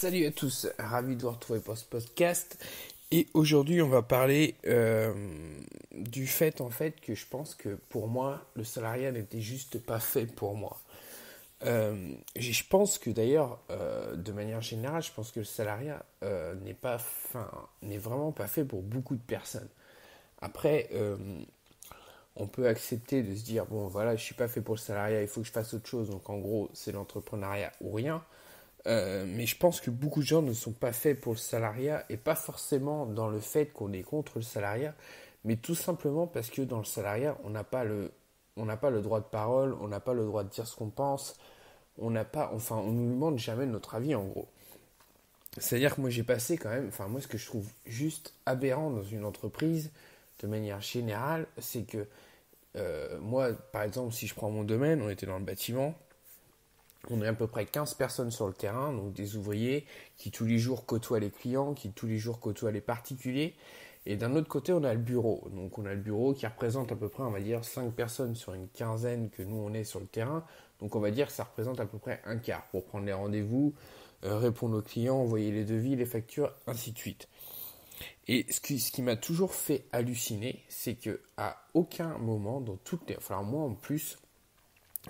Salut à tous, ravi de vous retrouver pour ce podcast. Et aujourd'hui, on va parler du fait que je pense que pour moi, le salariat n'était juste pas fait pour moi. Je pense que d'ailleurs, de manière générale, je pense que le salariat n'est vraiment pas fait pour beaucoup de personnes. Après, on peut accepter de se dire, bon voilà, je suis pas fait pour le salariat, il faut que je fasse autre chose. Donc en gros, c'est l'entrepreneuriat ou rien. Mais je pense que beaucoup de gens ne sont pas faits pour le salariat et pas forcément dans le fait qu'on est contre le salariat, mais tout simplement parce que dans le salariat, on n'a pas le droit de parole, on n'a pas le droit de dire ce qu'on pense, on nous demande jamais notre avis en gros. C'est-à-dire que moi j'ai passé quand même, enfin moi ce que je trouve juste aberrant dans une entreprise de manière générale, c'est que moi par exemple si je prends mon domaine, on était dans le bâtiment. On est à peu près 15 personnes sur le terrain, donc des ouvriers qui tous les jours côtoient les clients, qui tous les jours côtoient les particuliers. Et d'un autre côté, on a le bureau. Donc on a le bureau qui représente à peu près, on va dire, 5 personnes sur une quinzaine que nous on est sur le terrain. Donc on va dire que ça représente à peu près un quart pour prendre les rendez-vous, répondre aux clients, envoyer les devis, les factures, ainsi de suite. Et ce qui m'a toujours fait halluciner, c'est que à aucun moment, dans toutes les... Enfin moi en plus,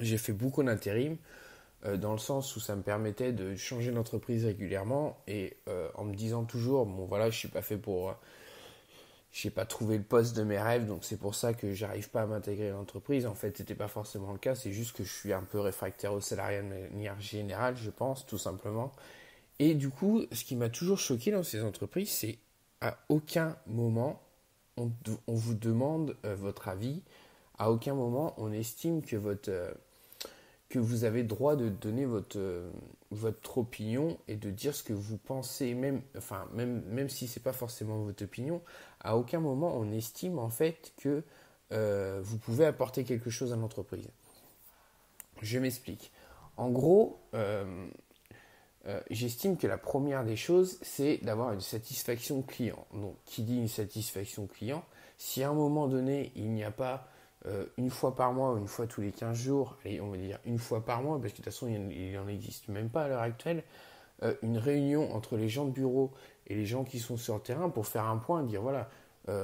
j'ai fait beaucoup d'intérim, dans le sens où ça me permettait de changer d'entreprise régulièrement et en me disant toujours bon voilà je suis pas fait pour j'ai pas trouvé le poste de mes rêves donc c'est pour ça que j'arrive pas à m'intégrer à l'entreprise. En fait c'était pas forcément le cas, c'est juste que je suis un peu réfractaire au salariat de manière générale, je pense, tout simplement. Et du coup ce qui m'a toujours choqué dans ces entreprises, c'est à aucun moment on vous demande votre avis, à aucun moment on estime que vous avez droit de donner votre opinion et de dire ce que vous pensez, même si ce n'est pas forcément votre opinion, à aucun moment on estime en fait que vous pouvez apporter quelque chose à l'entreprise. Je m'explique. En gros, j'estime que la première des choses, c'est d'avoir une satisfaction client. Donc, qui dit une satisfaction client, si à un moment donné, il n'y a pas une fois par mois ou une fois tous les 15 jours, allez, on va dire une fois par mois, parce que de toute façon, il n'en existe même pas à l'heure actuelle, une réunion entre les gens de bureau et les gens qui sont sur le terrain pour faire un point, dire voilà,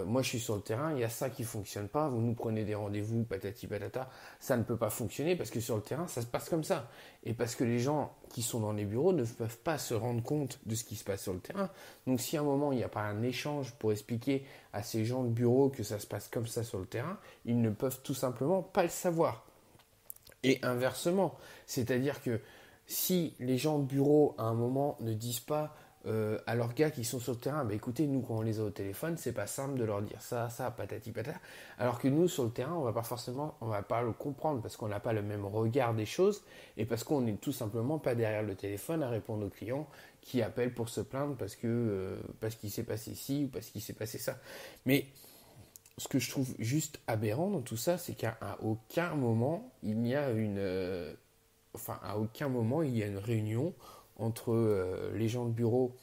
moi je suis sur le terrain, il y a ça qui ne fonctionne pas, vous nous prenez des rendez-vous, patati patata, ça ne peut pas fonctionner parce que sur le terrain ça se passe comme ça. Et parce que les gens qui sont dans les bureaux ne peuvent pas se rendre compte de ce qui se passe sur le terrain. Donc si à un moment il n'y a pas un échange pour expliquer à ces gens de bureau que ça se passe comme ça sur le terrain, ils ne peuvent tout simplement pas le savoir. Et inversement, c'est-à-dire que si les gens de bureau à un moment ne disent pas à leurs gars qui sont sur le terrain, bah écoutez, nous quand on les a au téléphone, c'est pas simple de leur dire ça, patati patata. Alors que nous sur le terrain, on va pas le comprendre parce qu'on n'a pas le même regard des choses et parce qu'on n'est tout simplement pas derrière le téléphone à répondre aux clients qui appellent pour se plaindre parce qu'il s'est passé ci ou parce qu'il s'est passé ça. Mais ce que je trouve juste aberrant dans tout ça, c'est qu'à aucun moment il n'y a à aucun moment il y a une réunion entre les gens de bureau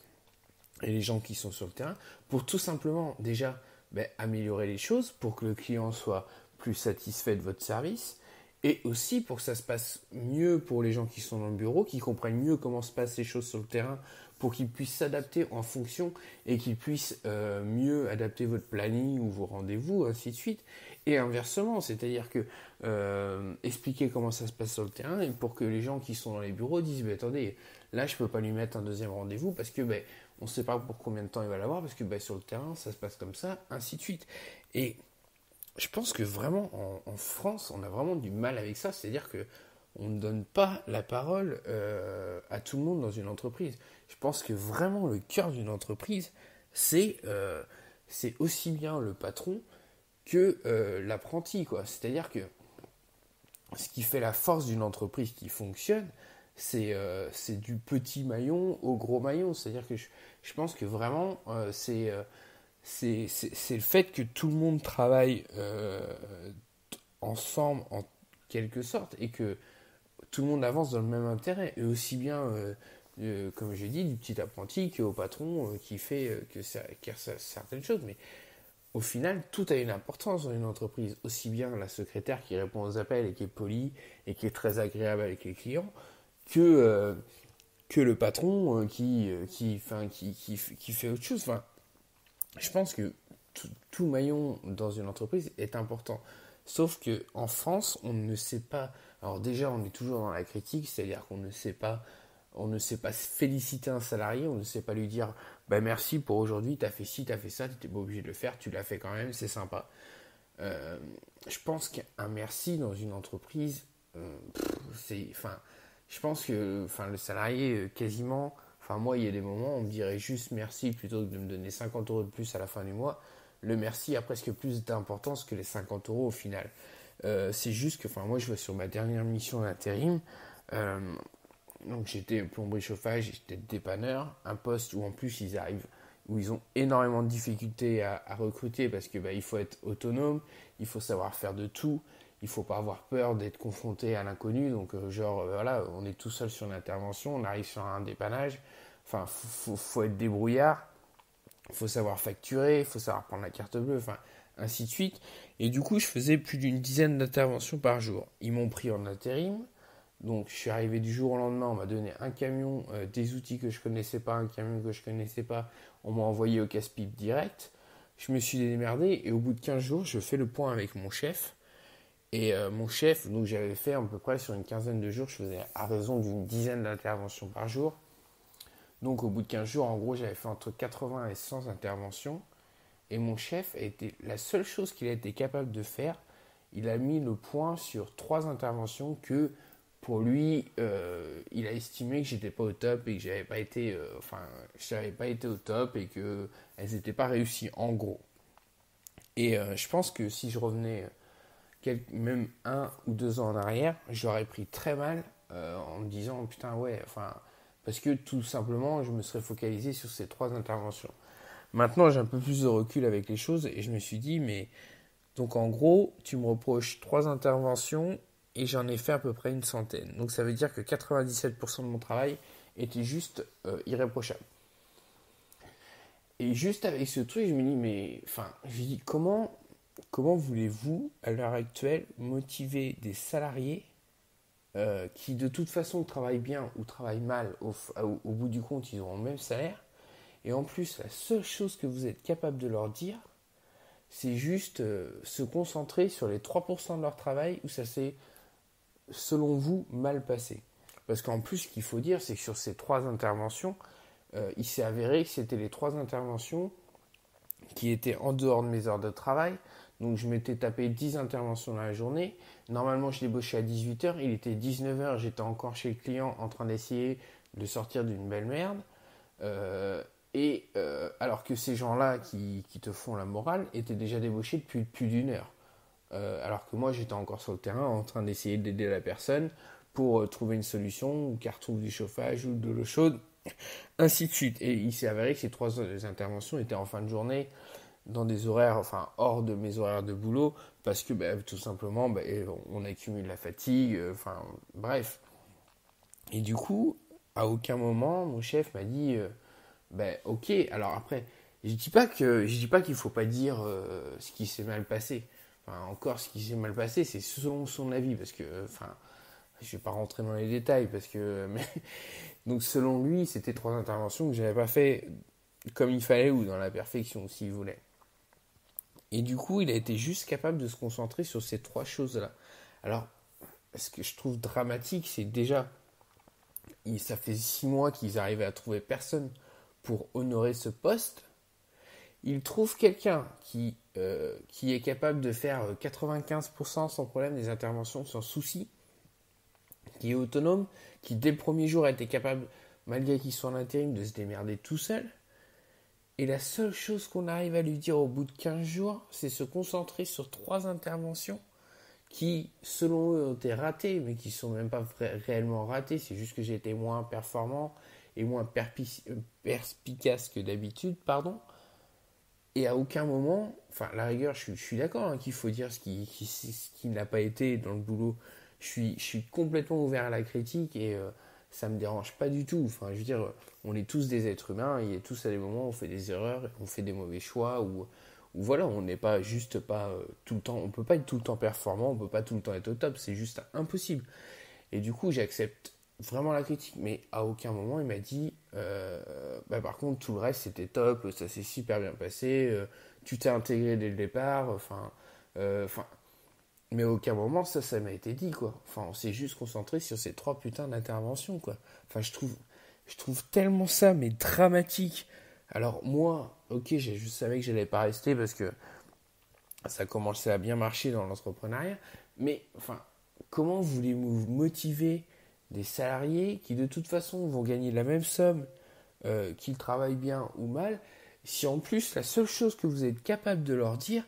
et les gens qui sont sur le terrain pour tout simplement déjà améliorer les choses, pour que le client soit plus satisfait de votre service et aussi pour que ça se passe mieux pour les gens qui sont dans le bureau, qui comprennent mieux comment se passent les choses sur le terrain, pour qu'ils puissent s'adapter en fonction et qu'ils puissent mieux adapter votre planning ou vos rendez-vous, ainsi de suite. Et inversement, c'est-à-dire que expliquer comment ça se passe sur le terrain et pour que les gens qui sont dans les bureaux disent attendez, là je peux pas lui mettre un deuxième rendez-vous parce que on ne sait pas pour combien de temps il va l'avoir parce que sur le terrain ça se passe comme ça, ainsi de suite. Et je pense que vraiment en France on a vraiment du mal avec ça, c'est-à-dire que on ne donne pas la parole à tout le monde dans une entreprise. Je pense que vraiment le cœur d'une entreprise c'est aussi bien le patron que l'apprenti, quoi. C'est-à-dire que ce qui fait la force d'une entreprise qui fonctionne, c'est du petit maillon au gros maillon. C'est-à-dire que je pense que vraiment, c'est le fait que tout le monde travaille ensemble en quelque sorte et que tout le monde avance dans le même intérêt. Et aussi bien, comme j'ai dit, du petit apprenti qu'au patron qui a certaines choses. Mais au final, tout a une importance dans une entreprise. Aussi bien la secrétaire qui répond aux appels et qui est polie et qui est très agréable avec les clients, que que le patron qui fait autre chose. Enfin, je pense que tout maillon dans une entreprise est important. Sauf que en France, on ne sait pas. Alors déjà, on est toujours dans la critique, c'est-à-dire qu'on ne sait pas, on ne sait pas féliciter un salarié, on ne sait pas lui dire, bah merci pour aujourd'hui, t'as fait ci, t'as fait ça, t'étais pas obligé de le faire, tu l'as fait quand même, c'est sympa. Je pense qu'un merci dans une entreprise, je pense que, le salarié quasiment, moi, il y a des moments, on me dirait juste merci plutôt que de me donner 50 euros de plus à la fin du mois. Le merci a presque plus d'importance que les 50 euros au final. C'est juste que, moi, je vois sur ma dernière mission d'intérim, euh, donc j'étais plomberie chauffage, j'étais dépanneur, un poste où en plus où ils ont énormément de difficultés à recruter parce que il faut être autonome, il faut savoir faire de tout, il faut pas avoir peur d'être confronté à l'inconnu. Donc voilà, on est tout seul sur une intervention, on arrive sur un dépannage, faut être débrouillard, faut savoir facturer, faut savoir prendre la carte bleue, ainsi de suite. Et du coup, je faisais plus d'une dizaine d'interventions par jour. Ils m'ont pris en intérim. Donc je suis arrivé du jour au lendemain, on m'a donné un camion, des outils que je connaissais pas, un camion que je connaissais pas, on m'a envoyé au casse-pipe direct. Je me suis démerdé et au bout de 15 jours, je fais le point avec mon chef. Et mon chef, donc j'avais fait à peu près sur une quinzaine de jours, je faisais à raison d'une dizaine d'interventions par jour. Donc au bout de 15 jours, en gros, j'avais fait entre 80 et 100 interventions. Et mon chef a été, la seule chose qu'il a été capable de faire, il a mis le point sur 3 interventions que pour lui, il a estimé que j'étais pas au top et que j'avais pas été, j'avais pas été au top et que elles n'étaient pas réussies en gros. Et je pense que si je revenais même 1 ou 2 ans en arrière, j'aurais pris très mal en me disant putain ouais, parce que tout simplement, je me serais focalisé sur ces 3 interventions. Maintenant, j'ai un peu plus de recul avec les choses et je me suis dit mais donc en gros, tu me reproches 3 interventions et j'en ai fait à peu près une centaine. Donc ça veut dire que 97% de mon travail était juste irréprochable. Et juste avec ce truc, je me dis, comment voulez-vous, à l'heure actuelle, motiver des salariés qui de toute façon travaillent bien ou travaillent mal, au bout du compte, ils auront le même salaire. Et en plus, la seule chose que vous êtes capable de leur dire, c'est juste se concentrer sur les 3% de leur travail où ça s'est, selon vous, mal passé. Parce qu'en plus, ce qu'il faut dire, c'est que sur ces 3 interventions, il s'est avéré que c'était les 3 interventions qui étaient en dehors de mes heures de travail. Donc je m'étais tapé 10 interventions dans la journée. Normalement, je débauchais à 18h. Il était 19h. J'étais encore chez le client en train d'essayer de sortir d'une belle merde. Alors que ces gens-là qui te font la morale étaient déjà débauchés depuis plus d'1 heure. Alors que moi, j'étais encore sur le terrain en train d'essayer d'aider la personne pour trouver une solution, ou qu'elle retrouve du chauffage ou de l'eau chaude, ainsi de suite. Et il s'est avéré que ces 3 interventions étaient en fin de journée, dans des horaires, hors de mes horaires de boulot, parce que tout simplement, on accumule la fatigue, bref. Et du coup, à aucun moment, mon chef m'a dit, ok, alors après, je dis pas qu'il faut pas dire ce qui s'est mal passé. Encore, ce qui s'est mal passé, c'est selon son avis, parce que, je vais pas rentrer dans les détails, parce que, donc selon lui, c'était 3 interventions que j'avais pas fait comme il fallait ou dans la perfection, s'il voulait. Et du coup, il a été juste capable de se concentrer sur ces 3 choses-là. Alors, ce que je trouve dramatique, c'est déjà, ça fait 6 mois qu'ils arrivaient à trouver personne pour honorer ce poste. Il trouve quelqu'un qui est capable de faire 95% sans problème des interventions sans souci, qui est autonome, qui dès le premier jour a été capable, malgré qu'il soit en intérim, de se démerder tout seul. Et la seule chose qu'on arrive à lui dire au bout de 15 jours, c'est se concentrer sur 3 interventions qui, selon eux, ont été ratées, mais qui ne sont même pas réellement ratées. C'est juste que j'ai été moins performant et moins perspicace que d'habitude, pardon. Et à aucun moment, la rigueur, je suis d'accord qu'il faut dire ce qui n'a pas été dans le boulot. Je suis complètement ouvert à la critique et ça me dérange pas du tout. Je veux dire, on est tous des êtres humains, il y a tous à des moments où on fait des erreurs, on fait des mauvais choix, ou voilà, on n'est pas juste pas tout le temps, on peut pas être tout le temps performant, on peut pas tout le temps être au top, c'est juste impossible. Et du coup, j'accepte vraiment la critique, mais à aucun moment il m'a dit par contre tout le reste c'était top, ça s'est super bien passé, tu t'es intégré dès le départ, enfin, mais à aucun moment ça m'a été dit quoi. Enfin, on s'est juste concentré sur ces trois putains d'interventions quoi. Enfin, je trouve tellement ça mais dramatique. Alors moi, ok, je savais que j'allais pas rester parce que ça commençait à bien marcher dans l'entrepreneuriat, mais enfin, comment voulez-vous motiver des salariés qui de toute façon vont gagner la même somme qu'ils travaillent bien ou mal, si en plus la seule chose que vous êtes capable de leur dire,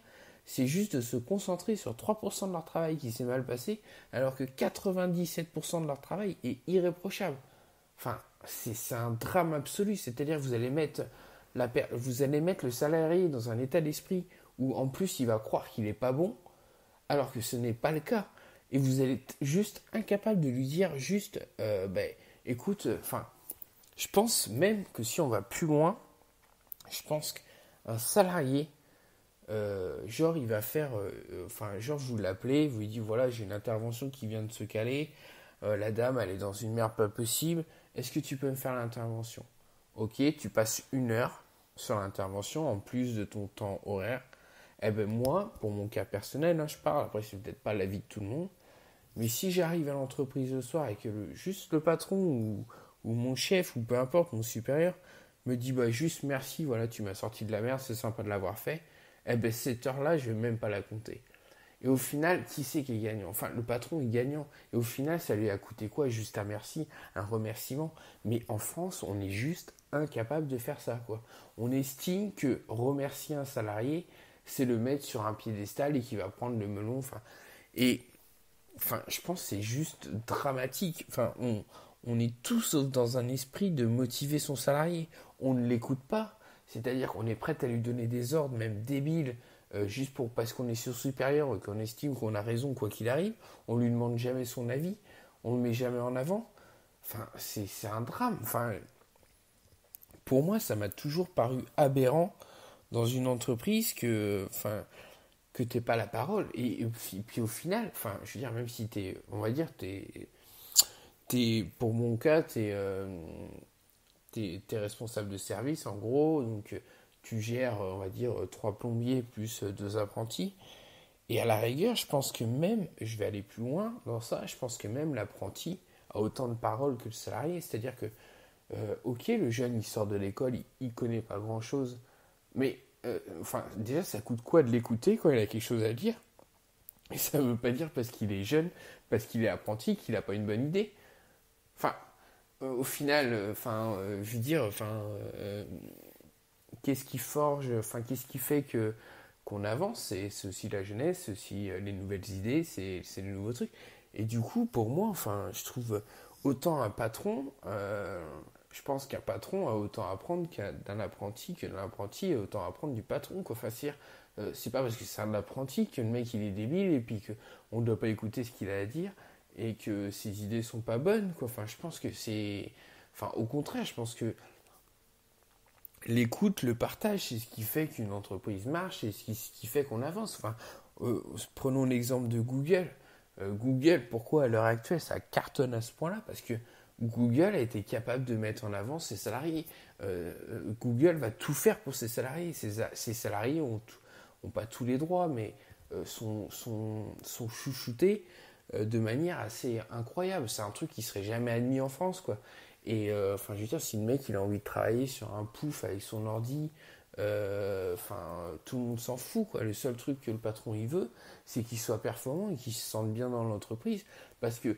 c'est juste de se concentrer sur 3% de leur travail qui s'est mal passé, alors que 97% de leur travail est irréprochable. Enfin, c'est un drame absolu, c'est-à-dire que vous allez mettre le salarié dans un état d'esprit où en plus il va croire qu'il n'est pas bon, alors que ce n'est pas le cas. Et vous allez être juste incapable de lui dire juste, écoute, enfin, je pense même que si on va plus loin, je pense qu'un salarié, genre il va faire, genre vous l'appelez, vous lui dites voilà j'ai une intervention qui vient de se caler, la dame elle est dans une merde pas possible, est-ce que tu peux me faire l'intervention? Ok, tu passes 1 heure sur l'intervention en plus de ton temps horaire. Eh ben moi, pour mon cas personnel, hein, je parle, après c'est peut-être pas l'avis de tout le monde, mais si j'arrive à l'entreprise le soir et que juste le patron ou mon chef ou peu importe, mon supérieur, me dit bah juste merci, voilà, tu m'as sorti de la merde, c'est sympa de l'avoir fait, eh ben cette heure-là, je vais même pas la compter. Et au final, qui c'est qui est gagnant? Enfin, le patron est gagnant. Et au final, ça lui a coûté quoi? Juste un merci, un remerciement. Mais en France, on est juste incapable de faire ça, quoi. On estime que remercier un salarié, c'est le mettre sur un piédestal et qu'il va prendre le melon. Et je pense que c'est juste dramatique. On est tous dans un esprit de motiver son salarié. On ne l'écoute pas. C'est-à-dire qu'on est prêt à lui donner des ordres, même débiles, juste parce qu'on est sur supérieur et qu'on estime qu'on a raison quoi qu'il arrive. On lui demande jamais son avis. On le met jamais en avant. Enfin, c'est un drame. Enfin, pour moi, ça m'a toujours paru aberrant dans une entreprise que t'aies pas la parole. Puis au final, je veux dire, même si on va dire, pour mon cas, t'es responsable de service, en gros, donc tu gères, on va dire, 3 plombiers plus 2 apprentis. Et à la rigueur, je pense que même, je vais aller plus loin dans ça, je pense que même l'apprenti a autant de paroles que le salarié. C'est-à-dire que, ok, le jeune, il sort de l'école, il connaît pas grand-chose, mais déjà, ça coûte quoi de l'écouter quand il a quelque chose à dire? Et ça ne veut pas dire parce qu'il est jeune, parce qu'il est apprenti, qu'il n'a pas une bonne idée. Enfin, au final, je veux dire, qu'est-ce qui forge, qu'est-ce qui fait que qu'on avance? C'est aussi la jeunesse, c'est aussi les nouvelles idées, c'est les nouveaux trucs. Et du coup, pour moi, je trouve autant un patron, je pense qu'un patron a autant à apprendre d'un apprenti, que d'un apprenti a autant à apprendre du patron, quoi. C'est pas parce que c'est un apprenti que le mec il est débile et puis qu'on ne doit pas écouter ce qu'il a à dire et que ses idées sont pas bonnes, quoi. Je pense que au contraire, je pense que l'écoute, le partage, c'est ce qui fait qu'une entreprise marche et ce qui fait qu'on avance. Prenons l'exemple de Google. Google, pourquoi à l'heure actuelle ça cartonne à ce point-là? Parce que Google a été capable de mettre en avant ses salariés. Google va tout faire pour ses salariés. Ses salariés ont pas tous les droits, mais sont chouchoutés de manière assez incroyable. C'est un truc qui serait jamais admis en France, quoi. Et je veux dire, si le mec il a envie de travailler sur un pouf avec son ordi, tout le monde s'en fout, quoi. Le seul truc que le patron il veut, c'est qu'il soit performant et qu'il se sente bien dans l'entreprise. Parce que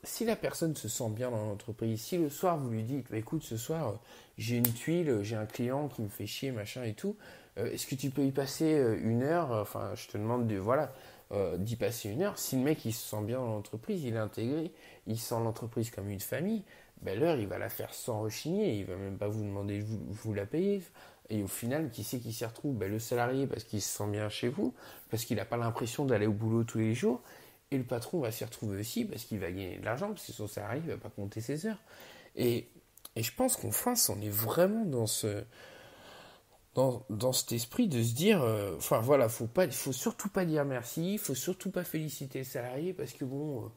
si la personne se sent bien dans l'entreprise, si le soir vous lui dites, écoute, ce soir j'ai une tuile, j'ai un client qui me fait chier, machin et tout, est-ce que tu peux y passer 1 heure? Je te demande d'y passer 1 heure. Si le mec il se sent bien dans l'entreprise, il est intégré, il sent l'entreprise comme une famille, l'heure il va la faire sans rechigner, il va même pas vous demander de vous la payer. Et au final, qui c'est qui s'y retrouve? Le salarié parce qu'il se sent bien chez vous, parce qu'il n'a pas l'impression d'aller au boulot tous les jours. Et le patron va s'y retrouver aussi parce qu'il va gagner de l'argent, parce que son salarié ne va pas compter ses heures. Et je pense qu'en France, on est vraiment dans cet esprit de se dire, faut surtout pas dire merci, faut surtout pas féliciter le salarié parce que bon,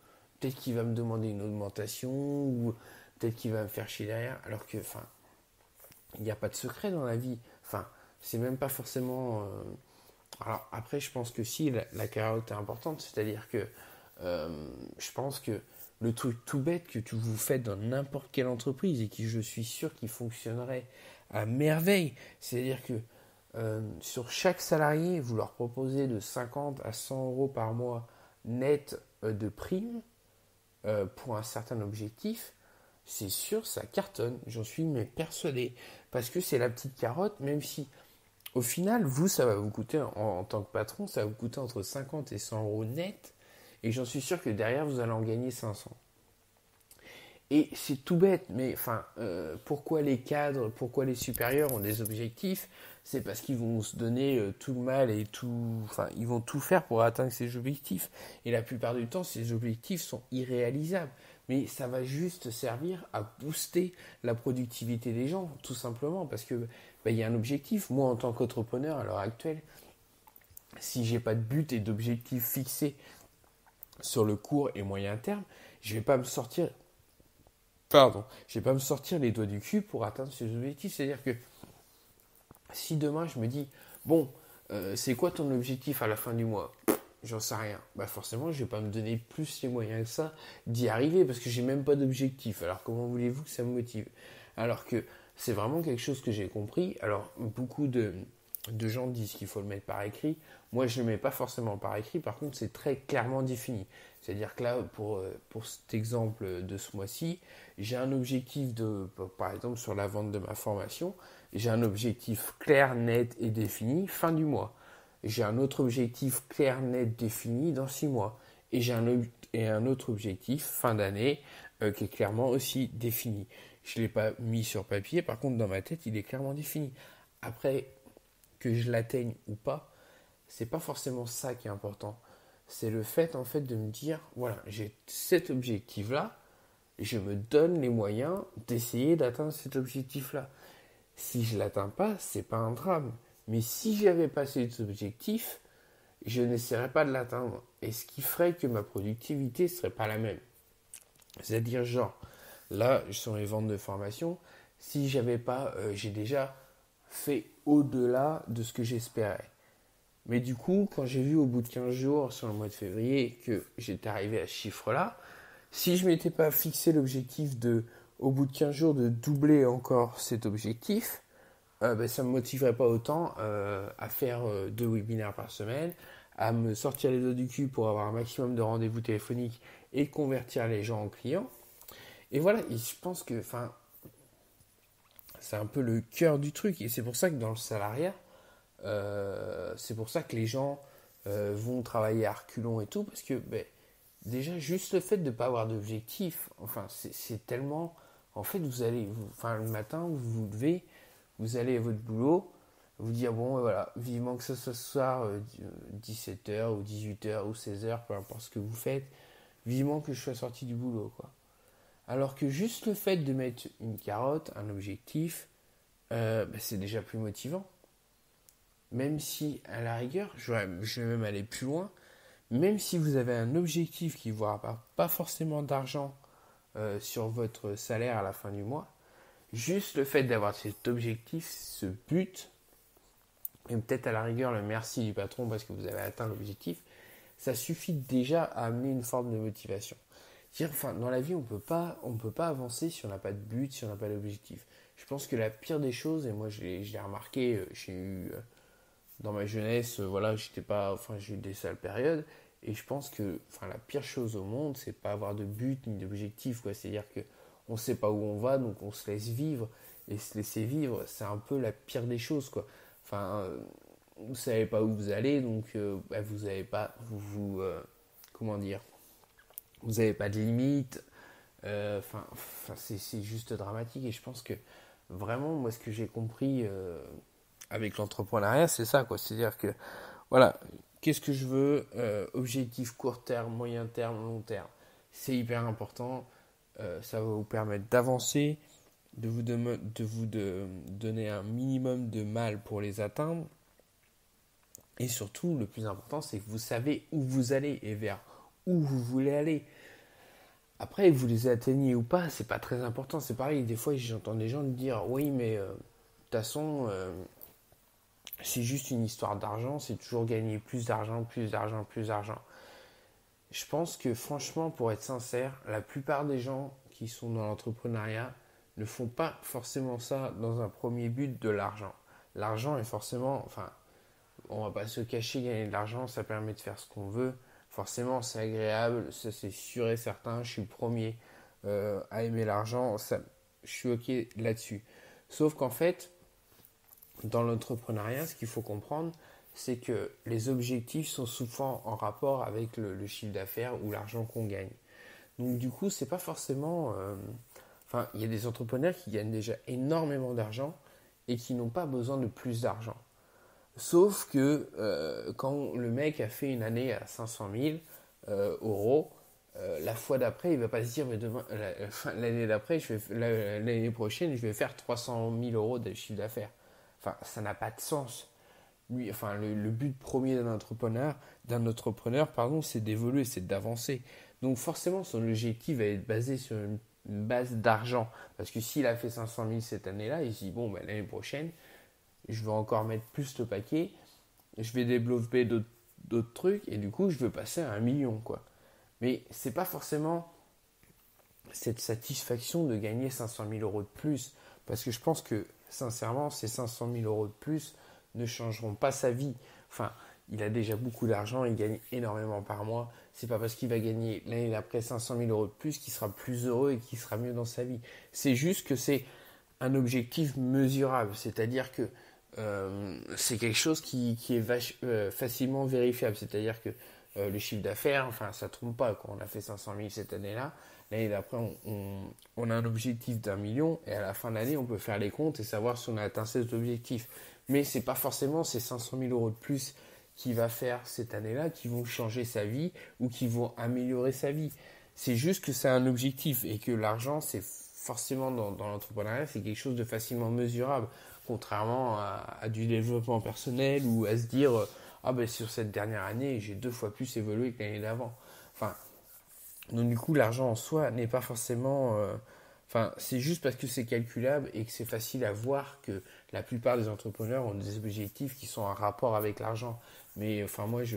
peut-être qu'il va me demander une augmentation ou peut-être qu'il va me faire chier derrière. Alors que, enfin, il n'y a pas de secret dans la vie. Enfin, c'est même pas forcément. Alors après, je pense que si la carotte est importante, c'est-à-dire que je pense que le truc tout bête que vous faites dans n'importe quelle entreprise et qui, je suis sûr, qui fonctionnerait à merveille, c'est-à-dire que sur chaque salarié, vous leur proposez de 50 à 100 euros par mois net de prime pour un certain objectif, c'est sûr, ça cartonne. J'en suis mais persuadé. Parce que c'est la petite carotte, même si au final, vous, ça va vous coûter, en tant que patron, ça va vous coûter entre 50 et 100 euros net. Et j'en suis sûr que derrière, vous allez en gagner 500. Et c'est tout bête, mais enfin, pourquoi les cadres, pourquoi les supérieurs ont des objectifs? C'est parce qu'ils vont se donner tout le mal et tout, enfin, ils vont tout faire pour atteindre ces objectifs. Et la plupart du temps, ces objectifs sont irréalisables. Mais ça va juste servir à booster la productivité des gens, tout simplement, parce que il y a un objectif. Moi, en tant qu'entrepreneur, à l'heure actuelle, si j'ai pas de but et d'objectif fixé sur le court et moyen terme, je vais pas me sortir je vais pas me sortir les doigts du cul pour atteindre ces objectifs. C'est-à-dire que si demain je me dis, bon, c'est quoi ton objectif à la fin du mois? J'en sais rien. Bah forcément, je vais pas me donner plus les moyens que ça d'y arriver parce que j'ai même pas d'objectif. Alors comment voulez-vous que ça me motive? Alors que c'est vraiment quelque chose que j'ai compris. Alors beaucoup de gens disent qu'il faut le mettre par écrit. Moi, je ne le mets pas forcément par écrit. Par contre, c'est très clairement défini. C'est-à-dire que là, pour cet exemple de ce mois-ci, j'ai un objectif par exemple, sur la vente de ma formation, j'ai un objectif clair, net et défini fin du mois. J'ai un autre objectif clair, net, défini dans 6 mois. Et j'ai un autre objectif fin d'année qui est clairement aussi défini. Je ne l'ai pas mis sur papier, par contre, dans ma tête, il est clairement défini. Après, que je l'atteigne ou pas, c'est pas forcément ça qui est important. C'est le fait en fait de me dire voilà, j'ai cet objectif là, je me donne les moyens d'essayer d'atteindre cet objectif là. Si je l'atteins pas, c'est pas un drame. Mais si j'avais pas cet objectif, je n'essaierais pas de l'atteindre. Et ce qui ferait que ma productivité serait pas la même. C'est-à-dire genre là sur les ventes de formation, si j'avais pas, j'ai déjà fait au-delà de ce que j'espérais. Mais du coup, quand j'ai vu au bout de 15 jours sur le mois de février que j'étais arrivé à ce chiffre-là, si je ne m'étais pas fixé l'objectif au bout de 15 jours, de doubler encore cet objectif, ça ne me motiverait pas autant à faire 2 webinaires par semaine, à me sortir les doigts du cul pour avoir un maximum de rendez-vous téléphoniques et convertir les gens en clients. Et voilà, et je pense que c'est un peu le cœur du truc. Et c'est pour ça que dans le salariat, c'est pour ça que les gens vont travailler à reculons et tout, parce que déjà, juste le fait de ne pas avoir d'objectif, enfin, c'est tellement... En fait, le matin, vous vous levez, vous allez à votre boulot, vous dire, bon, voilà, vivement que ce soit ce soir, 17h ou 18h ou 16h, peu importe ce que vous faites, vivement que je sois sorti du boulot, quoi. Alors que juste le fait de mettre une carotte, un objectif, c'est déjà plus motivant. Même si, à la rigueur, je vais même aller plus loin, même si vous avez un objectif qui ne vous rapporte pas forcément d'argent sur votre salaire à la fin du mois, juste le fait d'avoir cet objectif, ce but, et peut-être à la rigueur le merci du patron parce que vous avez atteint l'objectif, ça suffit déjà à amener une forme de motivation. Enfin, dans la vie, on peut pas avancer si on n'a pas de but, si on n'a pas d'objectif. Je pense que la pire des choses, et moi je l'ai remarqué, j'ai eu dans ma jeunesse, j'ai eu des sales périodes, et je pense que la pire chose au monde, c'est pas avoir de but ni d'objectif, quoi. C'est-à-dire que on sait pas où on va, donc on se laisse vivre, et se laisser vivre, c'est un peu la pire des choses, quoi. Vous savez pas où vous allez, donc vous avez pas, comment dire, vous avez pas de limite. C'est juste dramatique, et je pense que vraiment, moi, ce que j'ai compris avec l'entrepreneuriat, c'est ça, quoi. C'est-à-dire que, voilà, qu'est-ce que je veux, objectif court terme, moyen terme, long terme. C'est hyper important. Ça va vous permettre d'avancer, de vous donner un minimum de mal pour les atteindre. Et surtout, le plus important, c'est que vous savez où vous allez et vers où vous voulez aller. Après, vous les atteignez ou pas, c'est pas très important. C'est pareil, des fois j'entends des gens me dire oui, mais de toute façon, c'est juste une histoire d'argent, c'est toujours gagner plus d'argent, plus d'argent, plus d'argent. Je pense que franchement, pour être sincère, la plupart des gens qui sont dans l'entrepreneuriat ne font pas forcément ça dans un premier but de l'argent. L'argent est forcément, enfin, on va pas se cacher, gagner de l'argent, ça permet de faire ce qu'on veut. Forcément, c'est agréable, ça c'est sûr et certain. Je suis le premier à aimer l'argent, ça, je suis ok là-dessus. Sauf qu'en fait, dans l'entrepreneuriat, ce qu'il faut comprendre, c'est que les objectifs sont souvent en rapport avec le chiffre d'affaires ou l'argent qu'on gagne. Donc du coup, c'est pas forcément... Enfin, il y a des entrepreneurs qui gagnent déjà énormément d'argent et qui n'ont pas besoin de plus d'argent. Sauf que quand le mec a fait une année à 500 000 euros, la fois d'après, il va pas se dire, mais demain, l'année d'après, l'année prochaine, je vais faire 300 000 euros de chiffre d'affaires. Enfin, ça n'a pas de sens. Lui, enfin, le but premier d'un entrepreneur, pardon, c'est d'évoluer, c'est d'avancer. Donc forcément, son objectif va être basé sur une base d'argent. Parce que s'il a fait 500 000 cette année-là, il se dit, bon, ben, l'année prochaine, je vais encore mettre plus le paquet, je vais développer d'autres trucs, et du coup, je veux passer à 1 million, quoi. Mais c'est pas forcément cette satisfaction de gagner 500 000 euros de plus. Parce que je pense que, sincèrement, ces 500 000 euros de plus ne changeront pas sa vie. Enfin, il a déjà beaucoup d'argent, il gagne énormément par mois. C'est pas parce qu'il va gagner l'année d'après 500 000 euros de plus qu'il sera plus heureux et qu'il sera mieux dans sa vie. C'est juste que c'est un objectif mesurable. C'est-à-dire que c'est quelque chose qui est facilement vérifiable. C'est-à-dire que le chiffre d'affaires, enfin, ça ne trompe pas. Quand on a fait 500 000 cette année-là, l'année d'après, on a un objectif d'1 million et à la fin de l'année, on peut faire les comptes et savoir si on a atteint cet objectif. Mais ce n'est pas forcément ces 500 000 euros de plus qu'il va faire cette année-là qui vont changer sa vie ou qui vont améliorer sa vie. C'est juste que c'est un objectif et que l'argent, c'est forcément dans l'entrepreneuriat, c'est quelque chose de facilement mesurable, contrairement à du développement personnel ou à se dire ah ben sur cette dernière année, j'ai 2 fois plus évolué que l'année d'avant. Enfin, donc du coup, l'argent en soi n'est pas forcément... Enfin, c'est juste parce que c'est calculable et que c'est facile à voir que la plupart des entrepreneurs ont des objectifs qui sont en rapport avec l'argent. Mais enfin, moi, je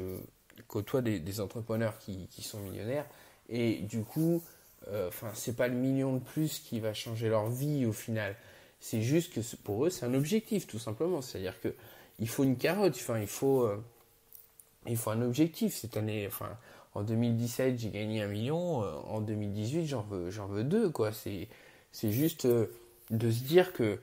côtoie des entrepreneurs qui sont millionnaires et du coup, enfin, c'est pas le million de plus qui va changer leur vie au final. C'est juste que pour eux, c'est un objectif, tout simplement. C'est-à-dire que il faut une carotte, enfin, il faut un objectif cette année. Enfin, en 2017, j'ai gagné 1 million. En 2018, j'en veux deux, quoi. C'est juste de se dire que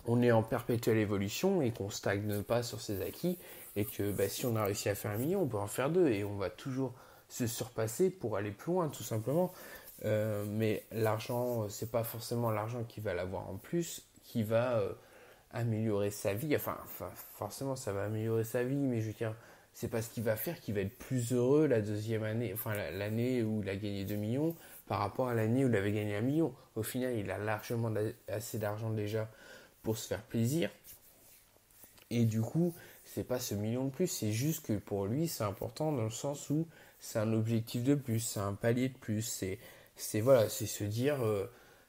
on est en perpétuelle évolution et qu'on stagne pas sur ses acquis et que bah, si on a réussi à faire 1 million, on peut en faire deux et on va toujours se surpasser pour aller plus loin, tout simplement. Mais l'argent, c'est pas forcément l'argent qui va l'avoir en plus, qui va améliorer sa vie. Enfin, forcément, ça va améliorer sa vie, mais je veux dire, c'est pas ce qui va faire qu'il va être plus heureux la deuxième année, enfin l'année où il a gagné 2 millions par rapport à l'année où il avait gagné 1 million. Au final, il a largement assez d'argent déjà pour se faire plaisir. Et du coup, c'est pas ce million de plus, c'est juste que pour lui, c'est important dans le sens où c'est un objectif de plus, c'est un palier de plus. C'est se dire,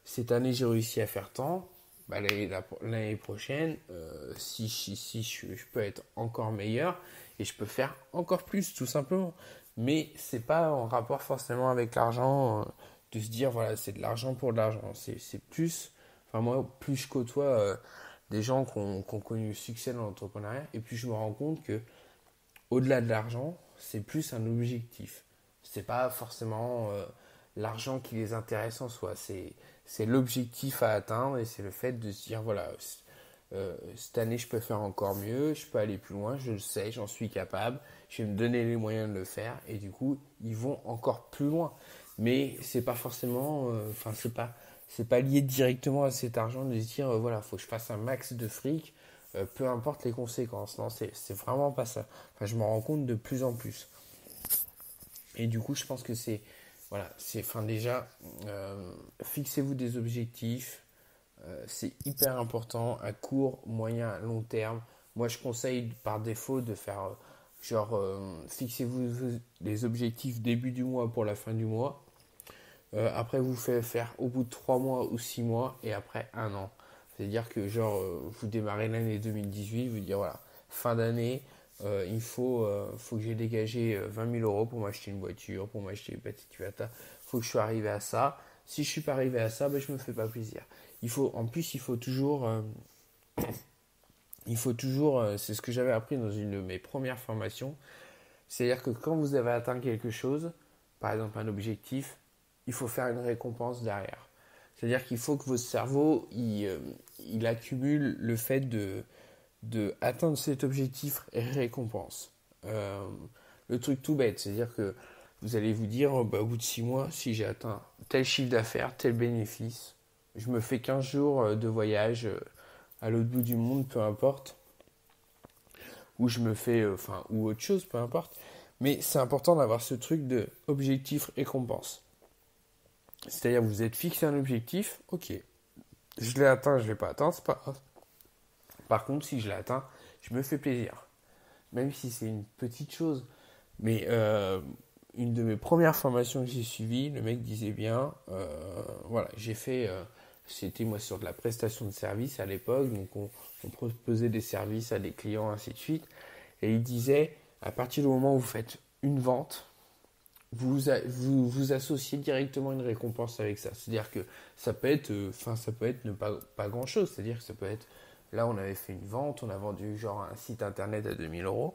cette année j'ai réussi à faire tant, bah, l'année prochaine, si je peux être encore meilleur et je peux faire encore plus, tout simplement. Mais c'est pas en rapport forcément avec l'argent, de se dire, voilà, c'est de l'argent pour de l'argent. C'est plus, enfin moi, plus je côtoie des gens qui ont connu le succès dans l'entrepreneuriat, et puis je me rends compte que au-delà de l'argent, c'est plus un objectif. C'est pas forcément l'argent qui les intéresse en soi, c'est l'objectif à atteindre et c'est le fait de se dire voilà, cette année je peux faire encore mieux, je peux aller plus loin, je le sais, j'en suis capable, je vais me donner les moyens de le faire et du coup ils vont encore plus loin. Mais c'est pas forcément, enfin c'est pas lié directement à cet argent de se dire voilà, faut que je fasse un max de fric, peu importe les conséquences. Non, c'est vraiment pas ça. Enfin, je m'en rends compte de plus en plus. Et du coup, je pense que c'est voilà, enfin déjà fixez-vous des objectifs. C'est hyper important à court, moyen, long terme. Moi, je conseille par défaut de faire fixez-vous les objectifs début du mois pour la fin du mois. Après, vous faites faire au bout de 3 mois ou 6 mois et après un an. C'est-à-dire que genre, vous démarrez l'année 2018, vous dites voilà, fin d'année, faut que j'ai dégagé 20 000 euros pour m'acheter une voiture, pour m'acheter une petite Toyota. Il faut que je sois arrivé à ça. Si je suis pas arrivé à ça, ben, je me fais pas plaisir. En plus, c'est ce que j'avais appris dans une de mes premières formations, c'est-à-dire que quand vous avez atteint quelque chose, par exemple un objectif, il faut faire une récompense derrière. C'est-à-dire qu'il faut que votre cerveau, il accumule le fait de atteindre cet objectif et récompense. Le truc tout bête, c'est-à-dire que vous allez vous dire, oh, bah, au bout de 6 mois, si j'ai atteint tel chiffre d'affaires, tel bénéfice, je me fais 15 jours de voyage à l'autre bout du monde, peu importe, ou je me fais, ou autre chose, peu importe. Mais c'est important d'avoir ce truc de objectif récompense. C'est-à-dire, vous êtes fixé un objectif, ok, je l'ai atteint, je ne l'ai pas atteint, c'est pas grave. Par contre, si je l'ai atteint, je me fais plaisir. Même si c'est une petite chose. Mais une de mes premières formations que j'ai suivies, le mec disait bien, voilà, c'était moi sur de la prestation de service à l'époque, donc on proposait des services à des clients, ainsi de suite. Et il disait, à partir du moment où vous faites une vente, vous associez directement une récompense avec ça. C'est-à-dire que ça peut être, ne pas grand-chose. C'est-à-dire que ça peut être, là on avait fait une vente, on a vendu genre un site internet à 2000 euros.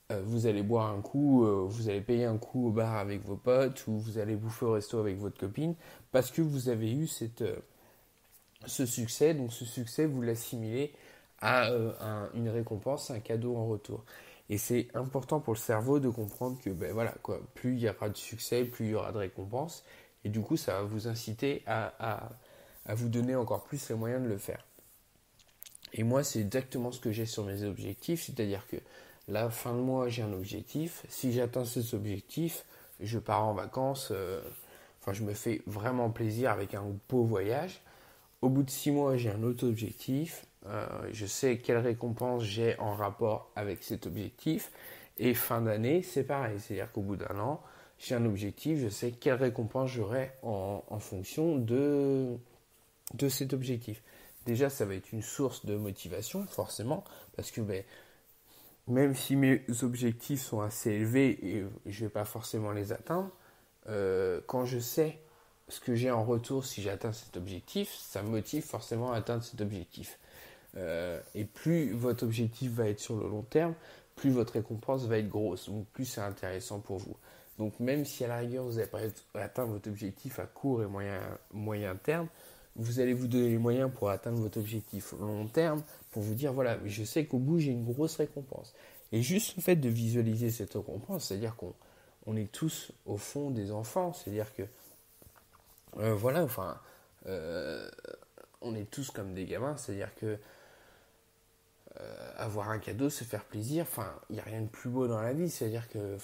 Vous allez boire un coup, vous allez payer un coup au bar avec vos potes ou vous allez bouffer au resto avec votre copine parce que vous avez eu ce succès. Donc ce succès, vous l'assimilez à une récompense, un cadeau en retour. Et c'est important pour le cerveau de comprendre que ben voilà, quoi, plus il y aura de succès, plus il y aura de récompenses. Et du coup, ça va vous inciter à vous donner encore plus les moyens de le faire. Et moi, c'est exactement ce que j'ai sur mes objectifs, c'est-à-dire que la fin de mois, j'ai un objectif. Si j'atteins cet objectif, je pars en vacances. Je me fais vraiment plaisir avec un beau voyage. Au bout de 6 mois, j'ai un autre objectif. Je sais quelle récompense j'ai en rapport avec cet objectif. Et fin d'année, c'est pareil. C'est-à-dire qu'au bout d'un an, j'ai un objectif. Je sais quelle récompense j'aurai en fonction de cet objectif. Déjà, ça va être une source de motivation, forcément, parce que même si mes objectifs sont assez élevés et je ne vais pas forcément les atteindre, quand je sais ce que j'ai en retour si j'atteins cet objectif, ça me motive forcément à atteindre cet objectif. Et plus votre objectif va être sur le long terme, plus votre récompense va être grosse, donc plus c'est intéressant pour vous. Donc même si à la rigueur vous n'avez pas atteint votre objectif à court et moyen terme, vous allez vous donner les moyens pour atteindre votre objectif long terme, pour vous dire voilà, je sais qu'au bout j'ai une grosse récompense. Et juste le fait de visualiser cette récompense, c'est-à-dire qu'on est tous au fond des enfants, c'est-à-dire que on est tous comme des gamins, c'est-à-dire que avoir un cadeau, se faire plaisir, il n'y a rien de plus beau dans la vie, c'est-à-dire que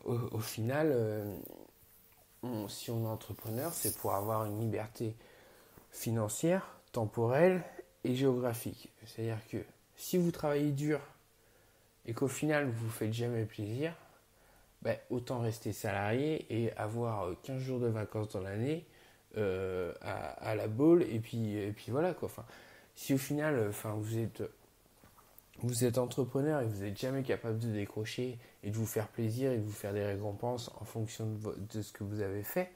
au final, si on est entrepreneur, c'est pour avoir une liberté financière, temporelle et géographique. C'est-à-dire que si vous travaillez dur et qu'au final vous ne vous faites jamais plaisir, autant rester salarié et avoir 15 jours de vacances dans l'année à la boule et puis voilà quoi. Si au final vous êtes entrepreneur et vous n'êtes jamais capable de décrocher et de vous faire plaisir et de vous faire des récompenses en fonction de ce que vous avez fait,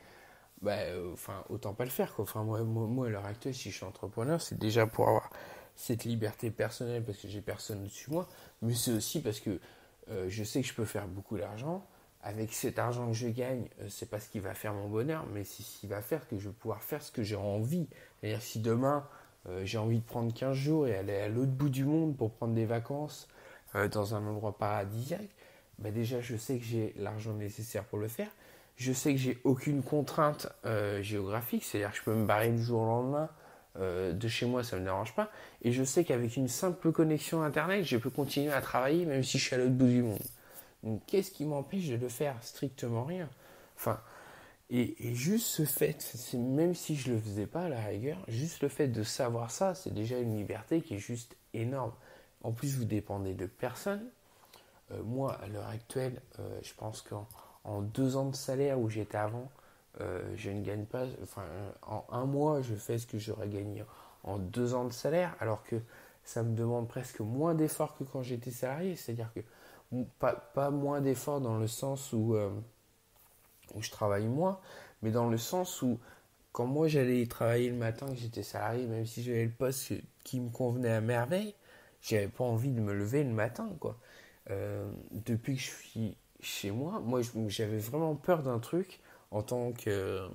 autant pas le faire quoi. Moi à l'heure actuelle, si je suis entrepreneur, c'est déjà pour avoir cette liberté personnelle parce que j'ai personne au-dessus de moi, mais c'est aussi parce que je sais que je peux faire beaucoup d'argent. Avec cet argent que je gagne, c'est pas ce qui va faire mon bonheur, mais c'est ce qui va faire que je vais pouvoir faire ce que j'ai envie. C'est-à-dire si demain j'ai envie de prendre 15 jours et aller à l'autre bout du monde pour prendre des vacances dans un endroit paradisiaque, déjà je sais que j'ai l'argent nécessaire pour le faire. Je sais que j'ai aucune contrainte géographique, c'est-à-dire que je peux me barrer du jour au lendemain de chez moi, ça ne me dérange pas. Et je sais qu'avec une simple connexion Internet, je peux continuer à travailler même si je suis à l'autre bout du monde. Donc qu'est-ce qui m'empêche de le faire? Strictement rien. Et juste ce fait, même si je ne le faisais pas à la rigueur, juste le fait de savoir ça, c'est déjà une liberté qui est juste énorme. En plus, vous dépendez de personne. Moi, à l'heure actuelle, je pense qu'en 2 ans de salaire où j'étais avant, je ne gagne pas, enfin, en un mois, je fais ce que j'aurais gagné en 2 ans de salaire, alors que ça me demande presque moins d'efforts que quand j'étais salarié. C'est-à-dire que pas moins d'efforts dans le sens où je travaille moins, mais dans le sens où quand moi j'allais travailler le matin, que j'étais salarié, même si j'avais le poste qui me convenait à merveille, j'avais pas envie de me lever le matin, quoi. Depuis que je suis chez moi, j'avais vraiment peur d'un truc en tant que,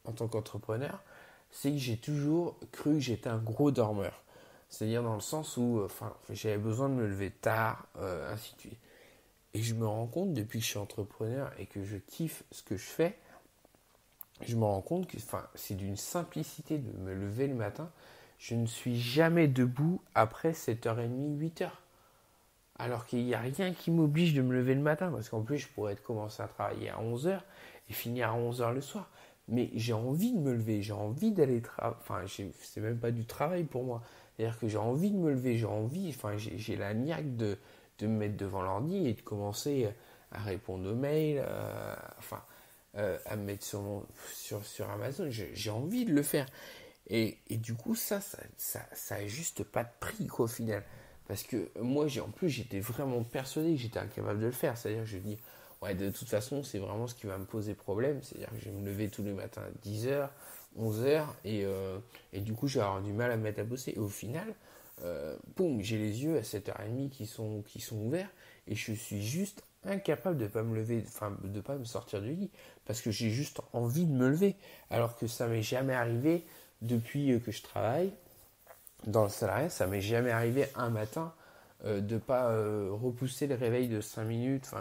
en tant qu'entrepreneur, c'est que j'ai toujours cru que j'étais un gros dormeur. C'est-à-dire dans le sens où j'avais besoin de me lever tard, ainsi de suite. Et je me rends compte, depuis que je suis entrepreneur et que je kiffe ce que je fais, je me rends compte que c'est d'une simplicité de me lever le matin. Je ne suis jamais debout après 7h30, 8h. Alors qu'il n'y a rien qui m'oblige de me lever le matin. Parce qu'en plus, je pourrais commencer à travailler à 11h et finir à 11h le soir. Mais j'ai envie de me lever, j'ai envie d'aller travailler. C'est même pas du travail pour moi. C'est-à-dire que j'ai envie de me lever, j'ai la niaque de me mettre devant l'ordi et de commencer à répondre aux mails, à me mettre sur Amazon. J'ai envie de le faire. Et du coup, ça a juste pas de prix, quoi, au final. Parce que moi, en plus, j'étais vraiment persuadé que j'étais incapable de le faire. C'est-à-dire que je dis, ouais, de toute façon, c'est vraiment ce qui va me poser problème. C'est-à-dire que je vais me lever tous les matins à 10h, 11h, et du coup, je vais avoir du mal à me mettre à bosser. Et au final, boum, j'ai les yeux à 7h30 qui sont ouverts, et je suis juste incapable de pas me lever, de pas me sortir du lit, parce que j'ai juste envie de me lever, alors que ça m'est jamais arrivé depuis que je travaille dans le salariat. Ça m'est jamais arrivé un matin de pas repousser le réveil de 5 minutes.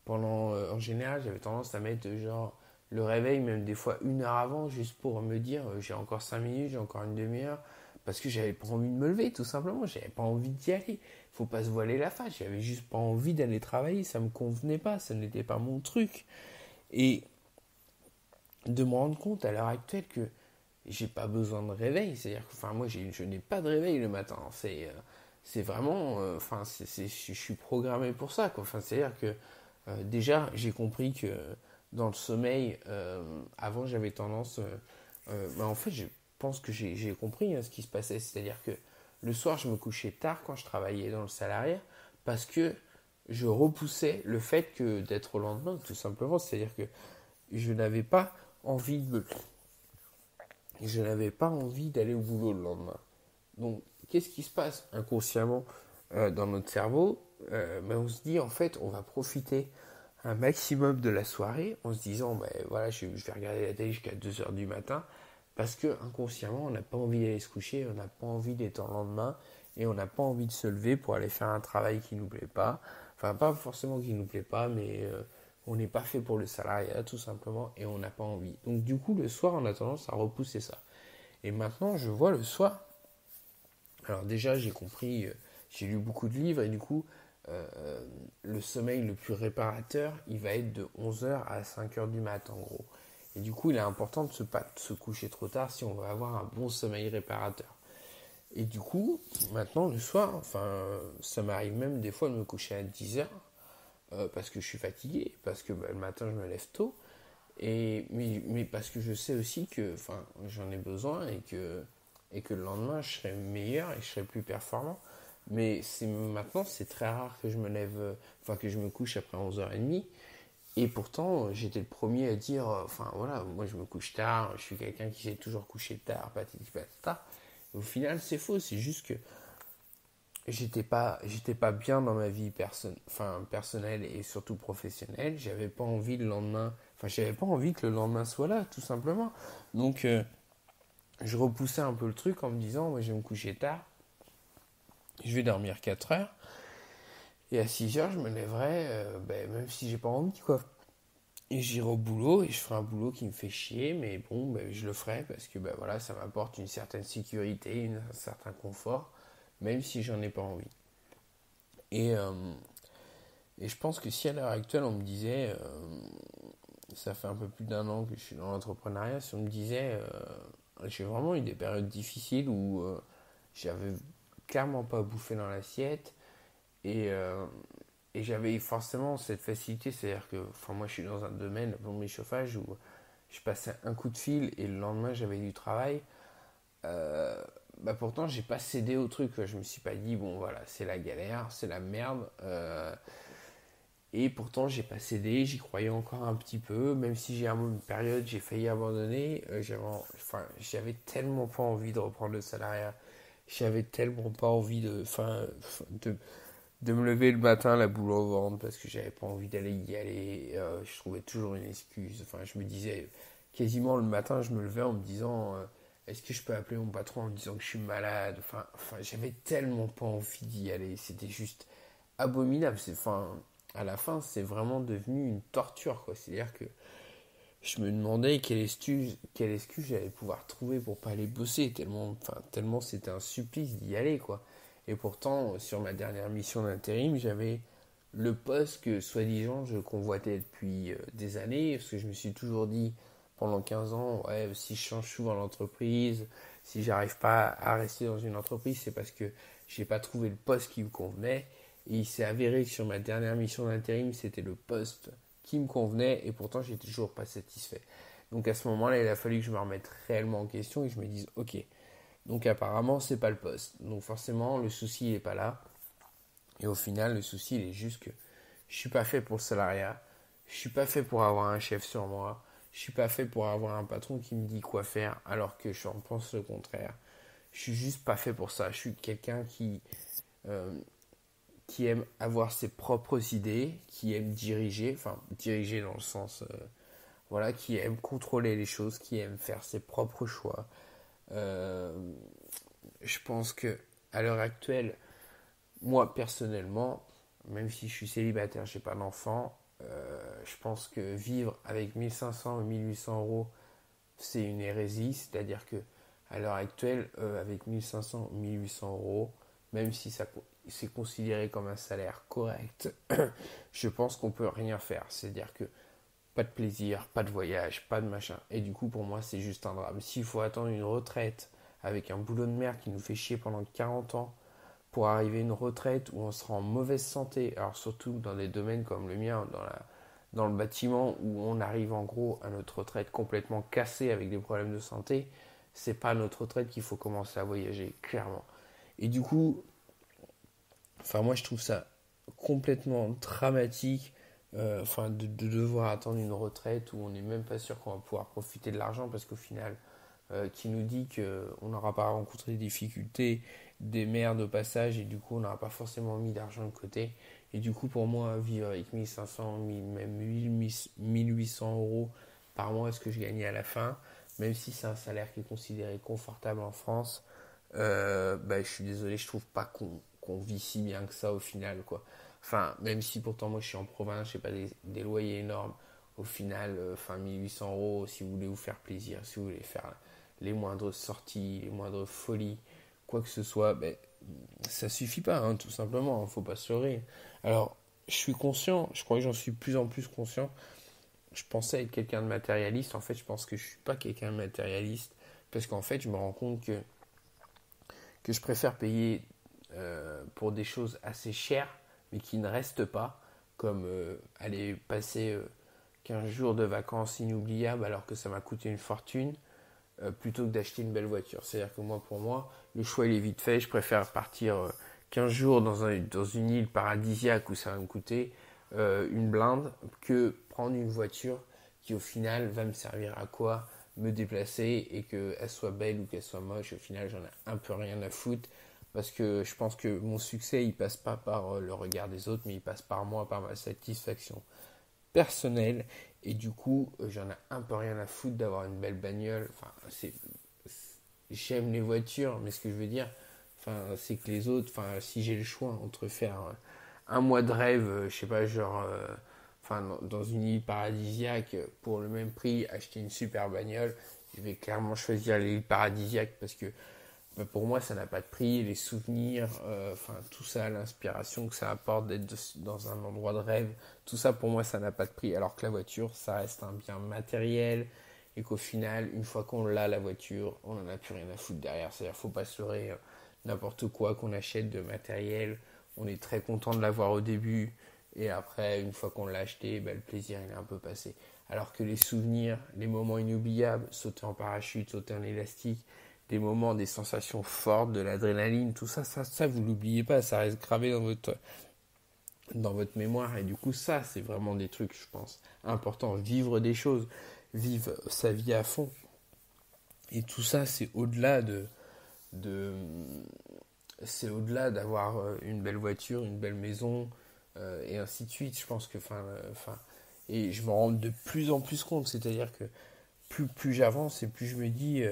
En général, j'avais tendance à mettre genre le réveil, même des fois 1 heure avant, juste pour me dire j'ai encore 5 minutes, j'ai encore une demi-heure, parce que j'avais pas envie de me lever, tout simplement. J'avais pas envie d'y aller. Faut pas se voiler la face. J'avais juste pas envie d'aller travailler. Ça me convenait pas. Ça n'était pas mon truc. Et de me rendre compte à l'heure actuelle que j'ai pas besoin de réveil. C'est-à-dire que moi, je n'ai pas de réveil le matin. C'est vraiment. Je suis programmé pour ça, quoi. C'est-à-dire que déjà, j'ai compris que dans le sommeil, avant, j'avais tendance. En fait, je pense que j'ai compris ce qui se passait. C'est-à-dire que le soir, je me couchais tard quand je travaillais dans le salariat parce que je repoussais le fait que d'être au lendemain, tout simplement. C'est-à-dire que je n'avais pas envie de me je n'avais pas envie d'aller au boulot le lendemain. Donc, qu'est-ce qui se passe inconsciemment dans notre cerveau? On se dit, en fait, on va profiter un maximum de la soirée en se disant, voilà, je vais regarder la télé jusqu'à 2h du matin, parce que inconsciemment, on n'a pas envie d'aller se coucher, on n'a pas envie d'être en lendemain, et on n'a pas envie de se lever pour aller faire un travail qui ne nous plaît pas. Enfin, pas forcément qui ne nous plaît pas, mais on n'est pas fait pour le salariat, tout simplement, et on n'a pas envie. Donc, du coup, le soir, on a tendance à repousser ça. Et maintenant, je vois le soir. Alors, déjà, j'ai compris, j'ai lu beaucoup de livres, et du coup, le sommeil le plus réparateur, il va être de 11h à 5h du mat, en gros. Et du coup, il est important de pas se coucher trop tard si on veut avoir un bon sommeil réparateur. Et du coup, maintenant, le soir, ça m'arrive même des fois de me coucher à 10h, parce que je suis fatigué, parce que le matin, je me lève tôt, mais parce que je sais aussi que j'en ai besoin et que le lendemain, je serai meilleur et je serai plus performant. Mais maintenant, c'est très rare que je me lève, que je me couche après 11h30. Et pourtant, j'étais le premier à dire, voilà, moi je me couche tard, je suis quelqu'un qui s'est toujours couché tard, patati patata. Au final, c'est faux, c'est juste que j'étais pas bien dans ma vie personnelle et surtout professionnelle. J'avais pas envie le lendemain, j'avais pas envie que le lendemain soit là, tout simplement. Donc, je repoussais un peu le truc en me disant, moi je vais me coucher tard, je vais dormir 4 heures, et à 6 heures, je me lèverai, même si j'ai pas envie, quoi. Et j'irai au boulot et je ferai un boulot qui me fait chier, mais bon, je le ferai parce que voilà, ça m'apporte une certaine sécurité, un certain confort, même si j'en ai pas envie. Et, et je pense que si à l'heure actuelle on me disait, ça fait un peu plus d'1 an que je suis dans l'entrepreneuriat, si on me disait, j'ai vraiment eu des périodes difficiles où j'avais clairement pas bouffé dans l'assiette, et, et j'avais forcément cette facilité, c'est-à-dire que moi je suis dans un domaine, la plomberie chauffage, où je passais un coup de fil et le lendemain j'avais du travail. Pourtant j'ai pas cédé au truc, quoi. Je me suis pas dit bon voilà c'est la galère, c'est la merde. Et pourtant j'ai pas cédé, j'y croyais encore un petit peu, même si j'ai une période j'ai failli abandonner. J'avais tellement pas envie de reprendre le salariat, j'avais tellement pas envie de me lever le matin la boule au ventre parce que j'avais pas envie d'aller y aller. Je trouvais toujours une excuse. Enfin, je me disais quasiment le matin, je me levais en me disant est-ce que je peux appeler mon patron en me disant que je suis malade. J'avais tellement pas envie d'y aller. C'était juste abominable. À la fin, c'est vraiment devenu une torture, quoi. C'est-à-dire que je me demandais quelle excuse j'allais pouvoir trouver pour pas aller bosser, tellement c'était un supplice d'y aller, quoi. Et pourtant, sur ma dernière mission d'intérim, j'avais le poste que, soi-disant, je convoitais depuis des années, parce que je me suis toujours dit, pendant 15 ans, ouais, si je change souvent l'entreprise, si j'arrive pas à rester dans une entreprise, c'est parce que j'ai pas trouvé le poste qui me convenait. Et il s'est avéré que sur ma dernière mission d'intérim, c'était le poste qui me convenait et pourtant j'étais toujours pas satisfait. Donc à ce moment-là, il a fallu que je me remette réellement en question et que je me dise ok, donc apparemment c'est pas le poste. Donc forcément le souci il est pas là. Et au final le souci il est juste que je suis pas fait pour le salariat, je suis pas fait pour avoir un chef sur moi, je suis pas fait pour avoir un patron qui me dit quoi faire alors que je pense le contraire. Je suis juste pas fait pour ça. Je suis quelqu'un euh, qui aime avoir ses propres idées, qui aime diriger dans le sens, voilà, qui aime contrôler les choses, qui aime faire ses propres choix. Euh, je pense que à l'heure actuelle, moi personnellement, même si je suis célibataire, j'ai pas d'enfant, je pense que vivre avec 1500 ou 1800 euros, c'est une hérésie. C'est-à-dire que à l'heure actuelle, avec 1500 ou 1800 euros, même si c'est considéré comme un salaire correct, je pense qu'on peut rien faire. C'est-à-dire que pas de plaisir, pas de voyage, pas de machin. Et du coup, pour moi, c'est juste un drame. S'il faut attendre une retraite avec un boulot de merde qui nous fait chier pendant 40 ans pour arriver à une retraite où on sera en mauvaise santé, alors surtout dans des domaines comme le mien, dans le bâtiment, où on arrive en gros à notre retraite complètement cassée avec des problèmes de santé, c'est pas à notre retraite qu'il faut commencer à voyager, clairement. Et du coup, moi je trouve ça complètement dramatique, de devoir attendre une retraite où on n'est même pas sûr qu'on va pouvoir profiter de l'argent parce qu'au final, qui nous dit qu'on n'aura pas rencontré des difficultés, des merdes au passage et du coup on n'aura pas forcément mis d'argent de côté. Et du coup pour moi, vivre avec 1500, même 1800 euros par mois, ce que je gagnais à la fin, même si c'est un salaire qui est considéré confortable en France, je suis désolé, je trouve pas qu'on vit si bien que ça au final, quoi. Enfin, même si pourtant moi je suis en province, j'ai pas des loyers énormes, au final, 1800 euros, si vous voulez vous faire plaisir, si vous voulez faire les moindres sorties, les moindres folies, quoi que ce soit, ça suffit pas, hein, tout simplement, faut pas se leurrer. Alors, je suis conscient, je crois que j'en suis de plus en plus conscient. Je pensais être quelqu'un de matérialiste, en fait, je pense que je suis pas quelqu'un de matérialiste, parce qu'en fait, je me rends compte que je préfère payer pour des choses assez chères, mais qui ne restent pas, comme aller passer 15 jours de vacances inoubliables alors que ça m'a coûté une fortune, plutôt que d'acheter une belle voiture. C'est-à-dire que moi, pour moi, le choix il est vite fait. Je préfère partir 15 jours dans une île paradisiaque où ça va me coûter une blinde que prendre une voiture qui au final va me servir à quoi me déplacer et qu'elle soit belle ou qu'elle soit moche. Au final, j'en ai un peu rien à foutre parce que je pense que mon succès il passe pas par le regard des autres, mais il passe par moi, par ma satisfaction personnelle. Et du coup, j'en ai un peu rien à foutre d'avoir une belle bagnole. J'aime les voitures, mais ce que je veux dire, c'est que les autres, si j'ai le choix entre faire un mois de rêve, je sais pas, genre, dans une île paradisiaque pour le même prix, acheter une super bagnole, je vais clairement choisir l'île paradisiaque parce que pour moi, ça n'a pas de prix. Les souvenirs, tout ça, l'inspiration que ça apporte d'être dans un endroit de rêve, tout ça, pour moi, ça n'a pas de prix. Alors que la voiture, ça reste un bien matériel et qu'au final, une fois qu'on l'a, la voiture, on n'en a plus rien à foutre derrière. C'est-à-dire qu'il ne faut pas se leurrer, n'importe quoi qu'on achète de matériel, on est très content de l'avoir au début et après, une fois qu'on l'a acheté, le plaisir, il est un peu passé. Alors que les souvenirs, les moments inoubliables, sauter en parachute, sauter en élastique, des moments, des sensations fortes, de l'adrénaline, tout ça, vous l'oubliez pas, ça reste gravé dans votre mémoire. Et du coup, ça, c'est vraiment des trucs, je pense, importants. Vivre des choses, vivre sa vie à fond. Et tout ça, c'est au-delà de c'est au-delà d'avoir une belle voiture, une belle maison, et ainsi de suite. Je pense que, et je me rends de plus en plus compte, c'est-à-dire que plus j'avance et plus je me dis,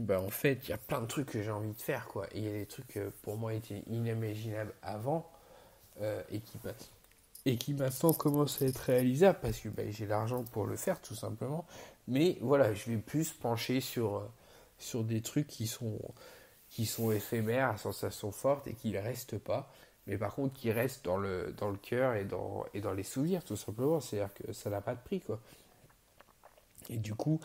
en fait, il y a plein de trucs que j'ai envie de faire, quoi. Et il y a des trucs que pour moi étaient inimaginables avant, et qui maintenant commencent à être réalisables parce que j'ai l'argent pour le faire, tout simplement. Mais voilà, je vais plus pencher sur des trucs qui sont éphémères, à sensations fortes et qui ne restent pas, mais par contre qui restent dans le cœur et dans les souvenirs, tout simplement. C'est-à-dire que ça n'a pas de prix, quoi. Et du coup,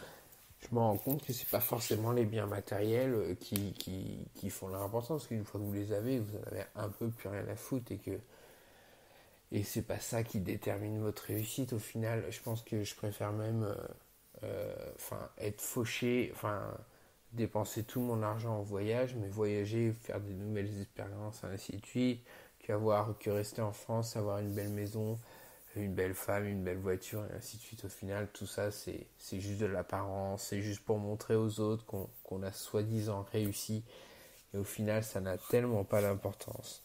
je me rends compte que c'est pas forcément les biens matériels qui font l'importance, parce qu'une fois que vous les avez, vous en avez un peu plus rien à foutre, et c'est pas ça qui détermine votre réussite au final. Je pense que je préfère même être fauché, dépenser tout mon argent en voyage, mais voyager, faire des nouvelles expériences, ainsi de suite, que rester en France, avoir une belle maison, une belle femme, une belle voiture, et ainsi de suite. Au final, tout ça, c'est juste de l'apparence, c'est juste pour montrer aux autres qu'on a soi-disant réussi, et au final, ça n'a tellement pas d'importance.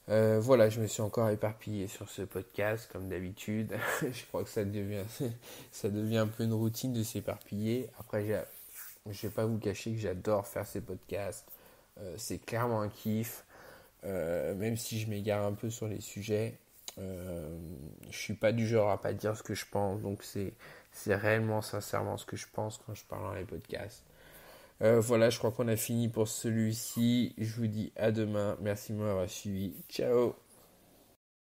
Voilà, je me suis encore éparpillé sur ce podcast, comme d'habitude. Je crois que ça devient un peu une routine de s'éparpiller. Après, je ne vais pas vous cacher que j'adore faire ces podcasts. C'est clairement un kiff. Même si je m'égare un peu sur les sujets, je suis pas du genre à pas dire ce que je pense. Donc c'est réellement, sincèrement ce que je pense quand je parle dans les podcasts. Voilà, je crois qu'on a fini pour celui-ci. Je vous dis à demain. Merci de m'avoir suivi. Ciao!